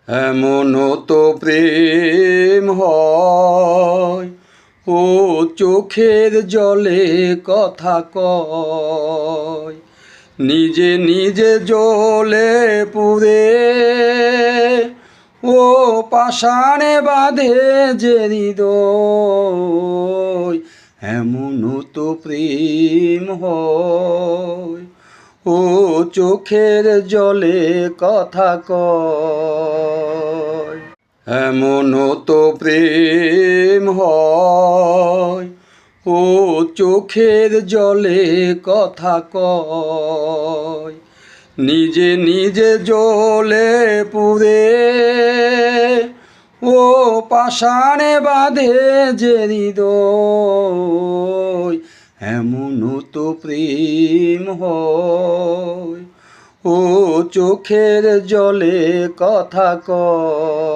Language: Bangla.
এমনও তো প্রেম হয়, ও চোখের জলে কথা কয়, নিজে নিজে জ্বলে পুড়ে ও পাষাণে বাঁধে যে হৃদয়। এমনও তো প্রেম হয়, ও চোখের জলে কথা কয়। এমনও তো প্রেম হয়, ও চোখের জলে কথা কয়, নিজে নিজে জ্বলে পুড়ে ও পাষাণে বাঁধে যে হৃদয়। এমনও তো প্রেম হয়, ও চোখের জলে কথা কয়।